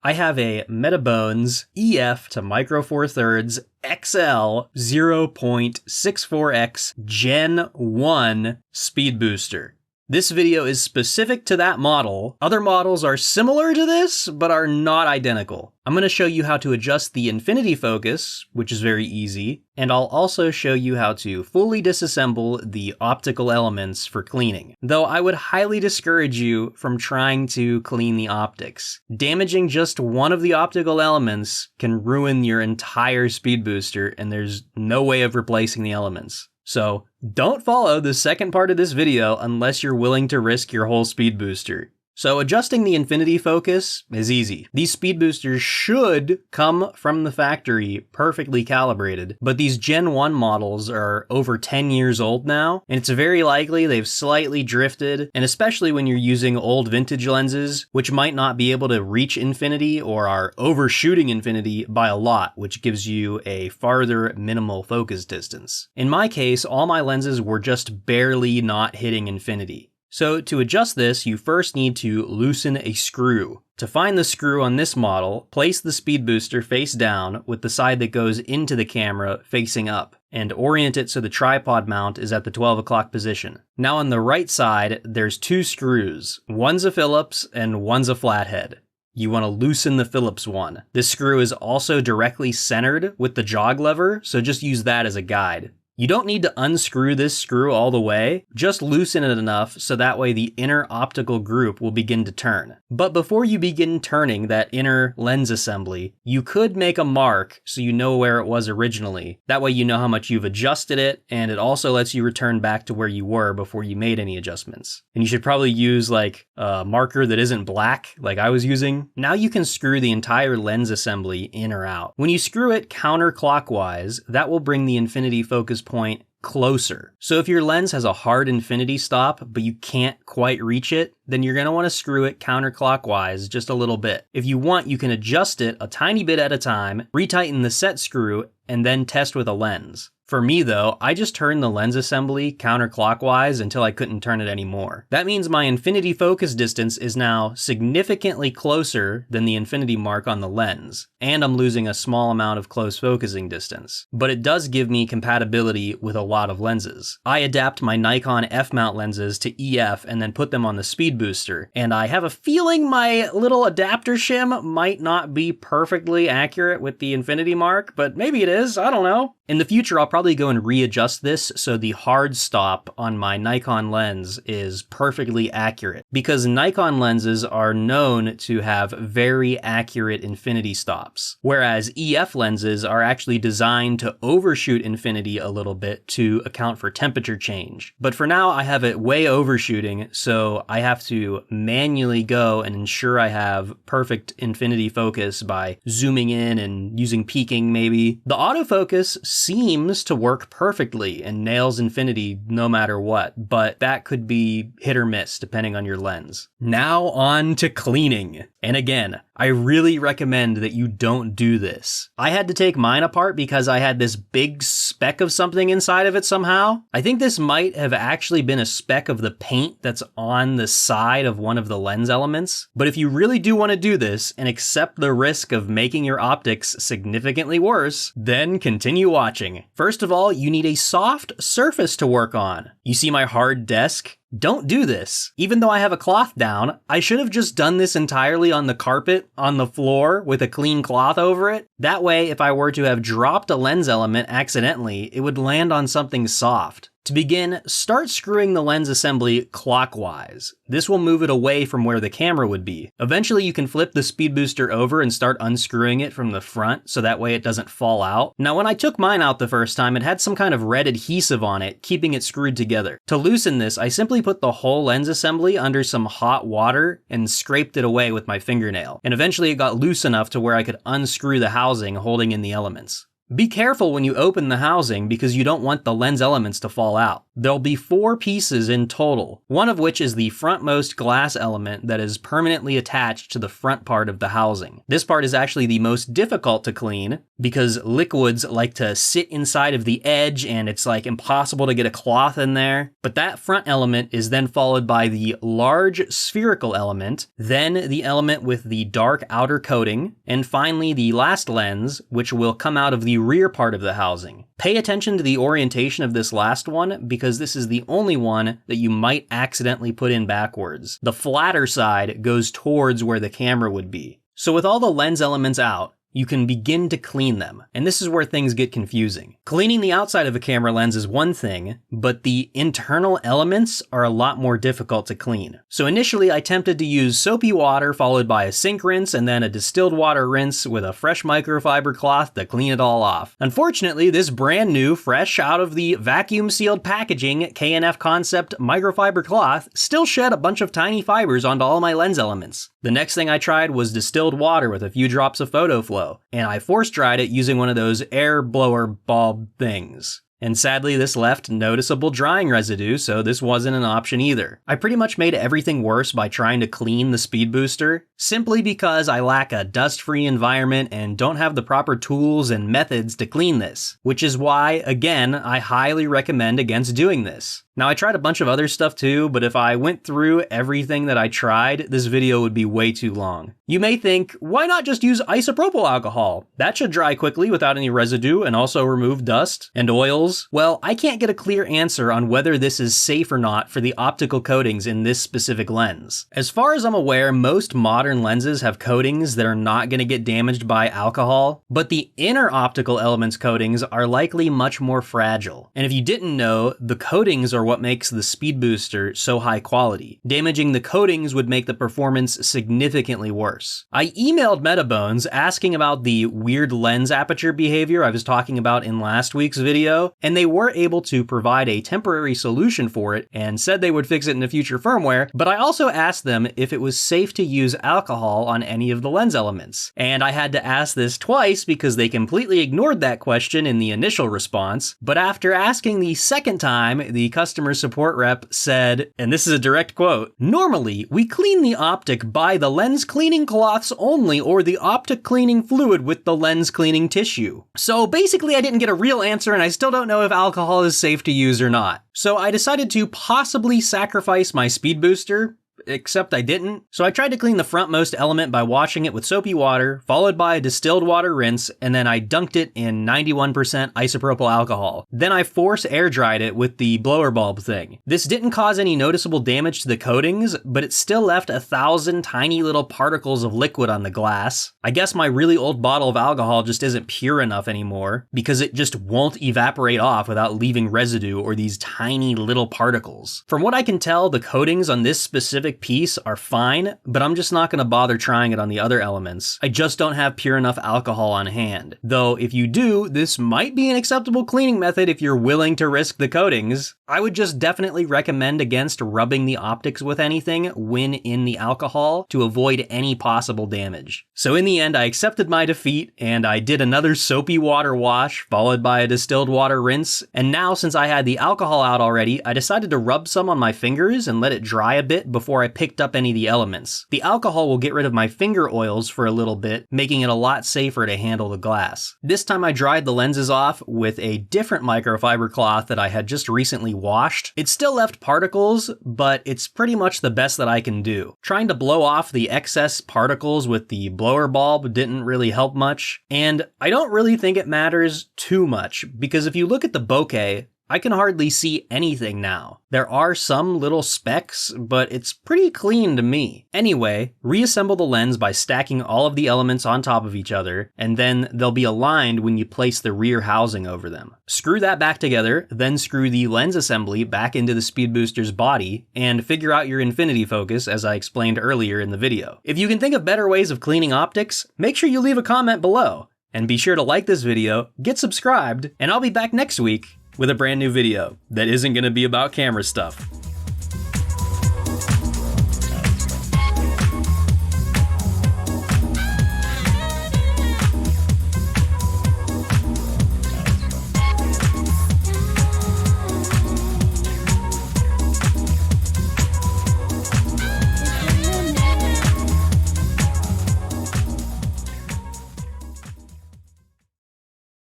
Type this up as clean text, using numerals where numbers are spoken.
I have a Metabones EF to micro four thirds XL 0.64x Gen 1 Speed Booster. This video is specific to that model. Other models are similar to this, but are not identical. I'm going to show you how to adjust the infinity focus, which is very easy, and I'll also show you how to fully disassemble the optical elements for cleaning. Though I would highly discourage you from trying to clean the optics. Damaging just one of the optical elements can ruin your entire speed booster, and there's no way of replacing the elements. So don't follow the second part of this video unless you're willing to risk your whole speed booster. So adjusting the infinity focus is easy. These speed boosters should come from the factory perfectly calibrated, but these Gen 1 models are over 10 years old now, and it's very likely they've slightly drifted, and especially when you're using old vintage lenses, which might not be able to reach infinity or are overshooting infinity by a lot, which gives you a farther minimal focus distance. In my case, all my lenses were just barely not hitting infinity. So to adjust this, you first need to loosen a screw. To find the screw on this model, place the speed booster face down with the side that goes into the camera facing up, and orient it so the tripod mount is at the 12 o'clock position. Now on the right side, there's two screws. One's a Phillips and one's a flathead. You want to loosen the Phillips one. This screw is also directly centered with the jog lever, so just use that as a guide. You don't need to unscrew this screw all the way, just loosen it enough so that way the inner optical group will begin to turn. But before you begin turning that inner lens assembly, you could make a mark so you know where it was originally. That way you know how much you've adjusted it, and it also lets you return back to where you were before you made any adjustments. And you should probably use like a marker that isn't black, like I was using. Now you can screw the entire lens assembly in or out. When you screw it counterclockwise, that will bring the infinity focus point closer. So if your lens has a hard infinity stop, but you can't quite reach it, then you're going to want to screw it counterclockwise just a little bit. If you want, you can adjust it a tiny bit at a time, retighten the set screw, and then test with a lens. For me though, I just turned the lens assembly counterclockwise until I couldn't turn it anymore. That means my infinity focus distance is now significantly closer than the infinity mark on the lens, and I'm losing a small amount of close focusing distance. But it does give me compatibility with a lot of lenses. I adapt my Nikon f-mount lenses to EF and then put them on the speed booster, and I have a feeling my little adapter shim might not be perfectly accurate with the infinity mark, but maybe it is, I don't know. In the future, I'll probably go and readjust this so the hard stop on my Nikon lens is perfectly accurate, because Nikon lenses are known to have very accurate infinity stops, whereas EF lenses are actually designed to overshoot infinity a little bit to account for temperature change. But for now, I have it way overshooting, so I have to manually go and ensure I have perfect infinity focus by zooming in and using peaking maybe. The autofocus seems to work perfectly and nails infinity no matter what, but that could be hit or miss depending on your lens. Now on to cleaning. And again, I really recommend that you don't do this. I had to take mine apart because I had this big speck of something inside of it somehow. I think this might have actually been a speck of the paint that's on the side of one of the lens elements. But if you really do want to do this and accept the risk of making your optics significantly worse, then continue watching. First of all, you need a soft surface to work on. You see my hard desk? Don't do this. Even though I have a cloth down, I should have just done this entirely on the carpet, on the floor, with a clean cloth over it. That way, if I were to have dropped a lens element accidentally, it would land on something soft. To begin, start screwing the lens assembly clockwise. This will move it away from where the camera would be. Eventually you can flip the speed booster over and start unscrewing it from the front so that way it doesn't fall out. Now when I took mine out the first time, it had some kind of red adhesive on it, keeping it screwed together. To loosen this, I simply put the whole lens assembly under some hot water and scraped it away with my fingernail. And eventually it got loose enough to where I could unscrew the housing holding in the elements. Be careful when you open the housing because you don't want the lens elements to fall out. There'll be 4 pieces in total, one of which is the frontmost glass element that is permanently attached to the front part of the housing. This part is actually the most difficult to clean because liquids like to sit inside of the edge and it's like impossible to get a cloth in there. But that front element is then followed by the large spherical element, then the element with the dark outer coating, and finally the last lens, which will come out of the rear part of the housing. Pay attention to the orientation of this last one because this is the only one that you might accidentally put in backwards. The flatter side goes towards where the camera would be. So with all the lens elements out, you can begin to clean them, and this is where things get confusing. Cleaning the outside of a camera lens is one thing, but the internal elements are a lot more difficult to clean. So initially I attempted to use soapy water followed by a sink rinse and then a distilled water rinse with a fresh microfiber cloth to clean it all off. Unfortunately, this brand new, fresh out of the vacuum sealed packaging K&F Concept microfiber cloth still shed a bunch of tiny fibers onto all my lens elements. The next thing I tried was distilled water with a few drops of photo flow, and I force dried it using one of those air blower bulb things. And sadly, this left noticeable drying residue, so this wasn't an option either. I pretty much made everything worse by trying to clean the speed booster, simply because I lack a dust-free environment and don't have the proper tools and methods to clean this, which is why, again, I highly recommend against doing this. Now, I tried a bunch of other stuff too, but if I went through everything that I tried, this video would be way too long. You may think, why not just use isopropyl alcohol? That should dry quickly without any residue and also remove dust and oils. Well, I can't get a clear answer on whether this is safe or not for the optical coatings in this specific lens. As far as I'm aware, most modern lenses have coatings that are not going to get damaged by alcohol, but the inner optical elements coatings are likely much more fragile. And if you didn't know, the coatings are what makes the speed booster so high quality. Damaging the coatings would make the performance significantly worse. I emailed Metabones asking about the weird lens aperture behavior I was talking about in last week's video, and they were able to provide a temporary solution for it and said they would fix it in a future firmware, but I also asked them if it was safe to use alcohol on any of the lens elements. And I had to ask this twice because they completely ignored that question in the initial response, but after asking the second time, the customer support rep said, and this is a direct quote, "Normally, we clean the optic by the lens cleaning cloths only or the optic cleaning fluid with the lens cleaning tissue." So basically I didn't get a real answer and I still don't know if alcohol is safe to use or not. So I decided to possibly sacrifice my speed booster, except I didn't. So I tried to clean the frontmost element by washing it with soapy water, followed by a distilled water rinse, and then I dunked it in 91% isopropyl alcohol. Then I force air dried it with the blower bulb thing. This didn't cause any noticeable damage to the coatings, but it still left 1,000 tiny little particles of liquid on the glass. I guess my really old bottle of alcohol just isn't pure enough anymore, because it just won't evaporate off without leaving residue or these tiny little particles. From what I can tell, the coatings on this specific piece are fine, but I'm just not going to bother trying it on the other elements. I just don't have pure enough alcohol on hand. Though if you do, this might be an acceptable cleaning method if you're willing to risk the coatings. I would just definitely recommend against rubbing the optics with anything when in the alcohol to avoid any possible damage. So in the end, I accepted my defeat and I did another soapy water wash followed by a distilled water rinse. And now since I had the alcohol out already, I decided to rub some on my fingers and let it dry a bit before I picked up any of the elements. The alcohol will get rid of my finger oils for a little bit, making it a lot safer to handle the glass. This time I dried the lenses off with a different microfiber cloth that I had just recently washed. It still left particles, but it's pretty much the best that I can do. Trying to blow off the excess particles with the blower bulb didn't really help much, and I don't really think it matters too much, because if you look at the bokeh, I can hardly see anything now. There are some little specks, but it's pretty clean to me. Anyway, reassemble the lens by stacking all of the elements on top of each other, and then they'll be aligned when you place the rear housing over them. Screw that back together, then screw the lens assembly back into the speed booster's body, and figure out your infinity focus as I explained earlier in the video. If you can think of better ways of cleaning optics, make sure you leave a comment below. And be sure to like this video, get subscribed, and I'll be back next week with a brand new video that isn't going to be about camera stuff.